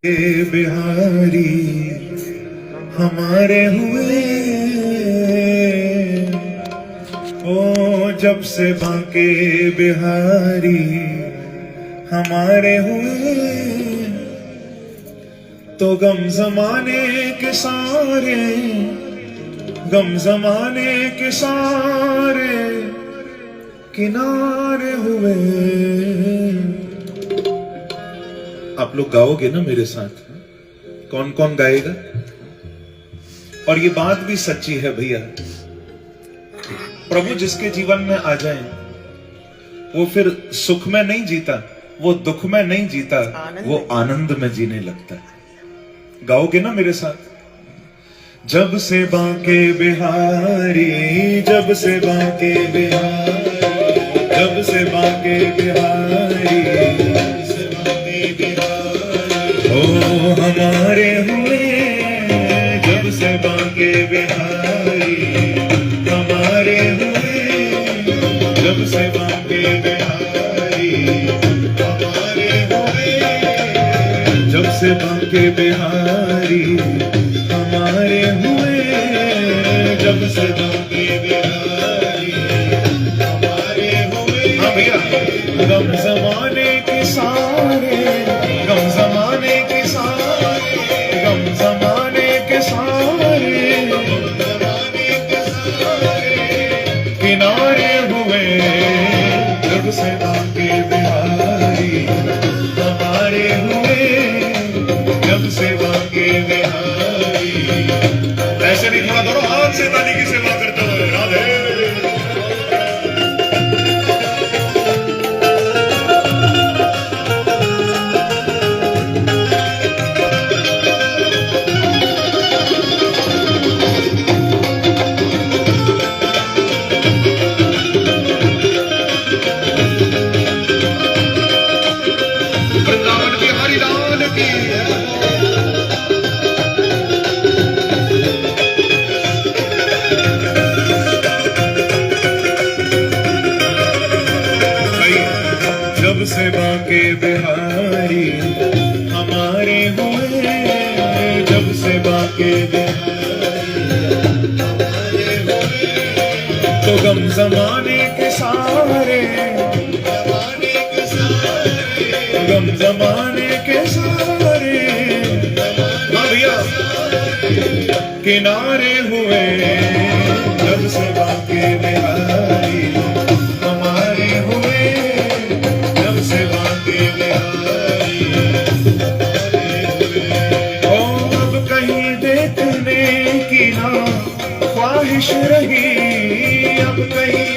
बिहारी हमारे हुए, ओ जब से बांके बिहारी हमारे हुए, तो गम जमाने के सारे, गम जमाने के सारे किनारे हुए। आप लोग गाओगे ना मेरे साथ? कौन कौन गाएगा? और ये बात भी सच्ची है भैया, प्रभु जिसके जीवन में आ जाए वो फिर सुख में नहीं जीता, वो दुख में नहीं जीता, वो आनंद में जीने लगता है। गाओगे ना मेरे साथ? जब से बांके बिहारी, जब से बांके बिहारी, जब से बांके बिहारी, ओ हमारे हुए, जब से बांके बिहारी हमारे हुए, जब से बांके बिहारी हमारे हुए, जब से बांके बिहारी हमारे हुए, जब से बांके बिहारी हमारे हुए। हाँ भैया, गम जमाने के सारे, गम जमाने के सारे, गम जमाने के सारे, जमाने के सारे किनारे हुए, जब से बांके बिहारी हमारे हुए, जब से बांके बिहारी। ऐसे नहीं, थोड़ा दोनों हाथ से ताली की सेवा करते हुए राधे। जब से बांके बिहारी हमारे हुए, जब से बांके बिहारी हमारे हुए, तो गम जमाने के सारे, जमाने के सारे, गम जमाने के सारे भैया किनारे हुए, जब से बांके बिहारी हमारे हुए, जब से बांके बिहारी हमारे हुए। ओ अब कहीं देखने की ना ख्वाहिश रही, अब कहीं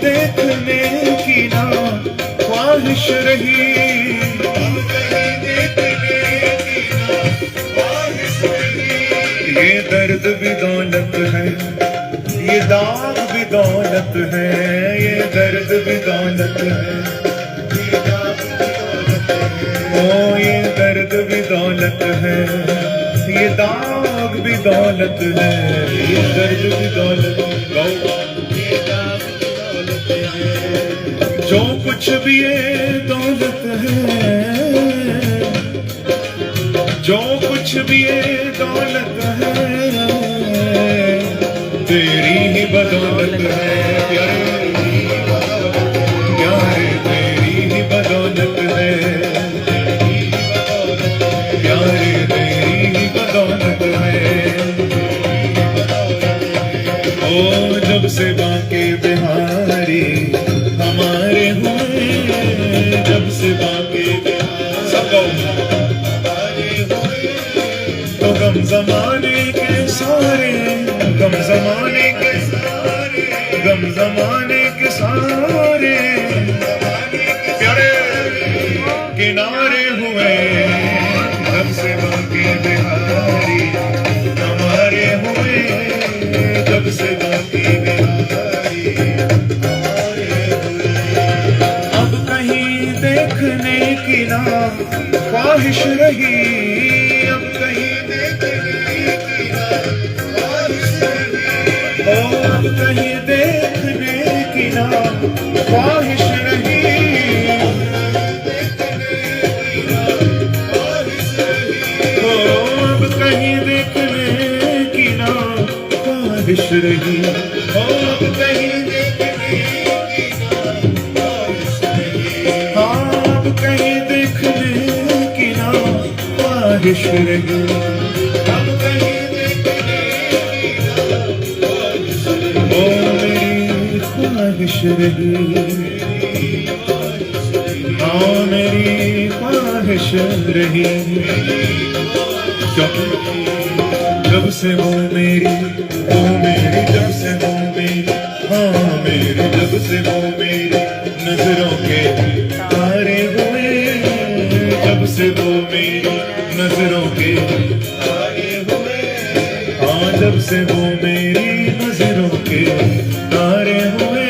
देखने की ना ख्वाहिश रही, अब कहीं देखने की ना ख्वाहिश रही। ये दर्द भी दौलत है, ये दाग भी दौलत है, ये दर्द भी दौलत है, ये दाग भी दौलत है। ओ ये दर्द भी दौलत है, ये दाग भी दौलत है, ये दर्द भी दौलत है, ये दाग भी दौलत है। जो कुछ भी ये दौलत है, जो कुछ भी ये दौलत है, तेरी ही बदौलत है प्यारे, प्यारे तेरी ही बदौलत है, प्यारे तेरी ही बदौलत है। ओ जब से बांके बिहारी हमारे हुए, जब से बांके बिहारी हमारे हुए, तो गम जमाने के सारे, गम जमाने के सारे, गम जमाने के सारे प्यारे किनारे हुए, जब से बांके बिहारी हमारे हुए, जब से बांके बिहारी हमारे हुए। अब कहीं देखने की ना ख्वाहिश रही, अब कहीं देखने की ना ख्वाहिश रही, अब कहीं देखने की ना ख्वाहिश रही, ख्वाहिश रही, हम कहीं देखने की ना मेरी ख्वाहिश रही, हाँ मेरी ख्वाहिश रही। क्योंकि जब से वो मेरी जब से वो मेरी, हाँ मेरी जब से वो मेरी नजरों के तारे हुए, जब से वो मेरी नजरों के तारे हुए, हाँ जब से वो मेरी नजरों के तारे हुए,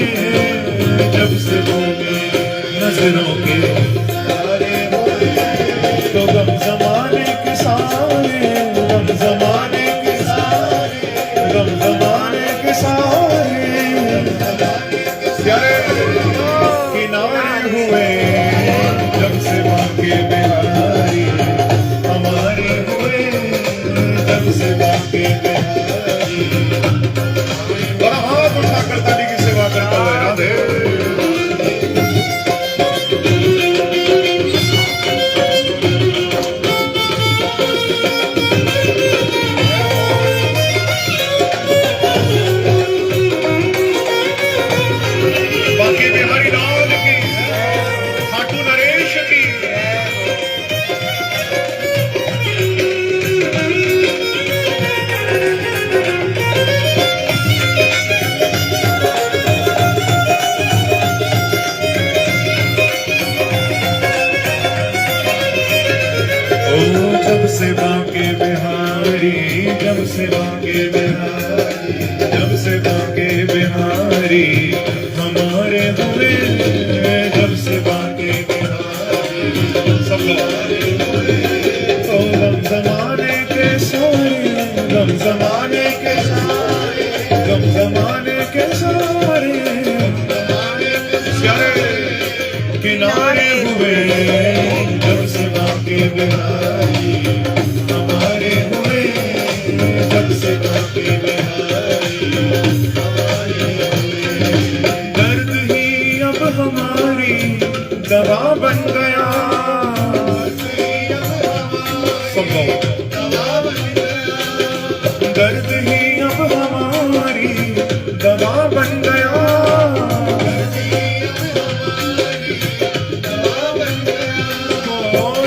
जब से वो मेरी नजरों के तारे हुए। तो गम जमाने के सारे, गम जमाने के सारे, गम जमाने के सारे प्यारे किनारे हुए, जब से बाके बिहारी हमारे हुए, जब से बाके बिहारी। और हाथ उठाकर ताली की सेवा करता हुआ राधे। जब से बाके बिहारी, जब से बाके बिहारी, जब से बाके बिहारी हमारे हुए, जब से बाके बिहारी सब लोग। तो गम जमाने के सारे, गम जमाने के सारे, गम जमाने के सारे प्यारे किनारे हुए, जब से बाके बिहारी हमारे हुए, जब से बाके बिहारी हमारे हुए। दर्द ही अब हमारी दवा बन गया, सब लोग। दर्द ही अब हमारी दवा बन गया,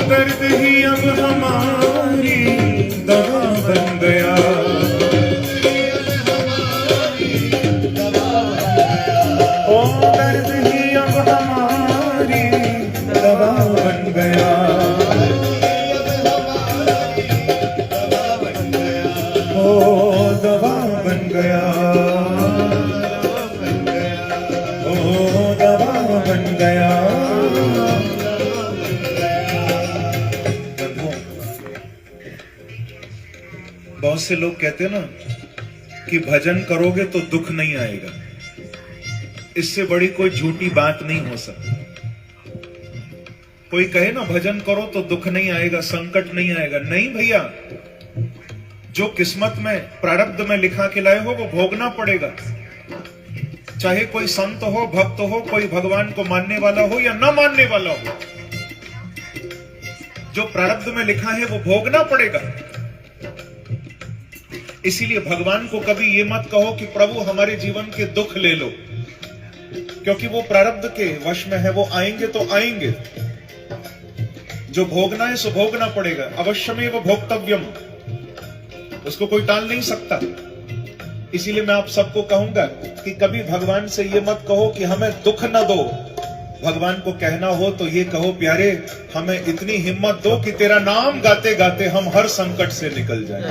दर्द ही अब हमारी दवा बन गया, ओ दर्द ही अब हमारी दवा बन गया, ओ दवा बन गया, ओ दवा बन गया। बहुत से लोग कहते हैं ना कि भजन करोगे तो दुख नहीं आएगा, इससे बड़ी कोई झूठी बात नहीं हो सकती। कोई कहे ना भजन करो तो दुख नहीं आएगा, संकट नहीं आएगा, नहीं भैया, जो किस्मत में प्रारब्ध में लिखा के लाए हो वो भोगना पड़ेगा। चाहे कोई संत हो, भक्त हो, कोई भगवान को मानने वाला हो या न मानने वाला हो, जो प्रारब्ध में लिखा है वो भोगना पड़ेगा। इसीलिए भगवान को कभी ये मत कहो कि प्रभु हमारे जीवन के दुख ले लो, क्योंकि वो प्रारब्ध के वश में है, वो आएंगे तो आएंगे। जो भोगना है सो भोगना पड़ेगा, अवश्यमेव भोक्तव्यम, उसको कोई टाल नहीं सकता। इसीलिए मैं आप सबको कहूंगा कि कभी भगवान से ये मत कहो कि हमें दुख न दो। भगवान को कहना हो तो ये कहो, प्यारे हमें इतनी हिम्मत दो कि तेरा नाम गाते गाते हम हर संकट से निकल जाएं।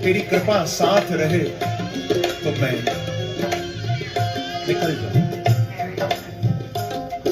तेरी कृपा साथ रहे तो मैं निकल जाऊं।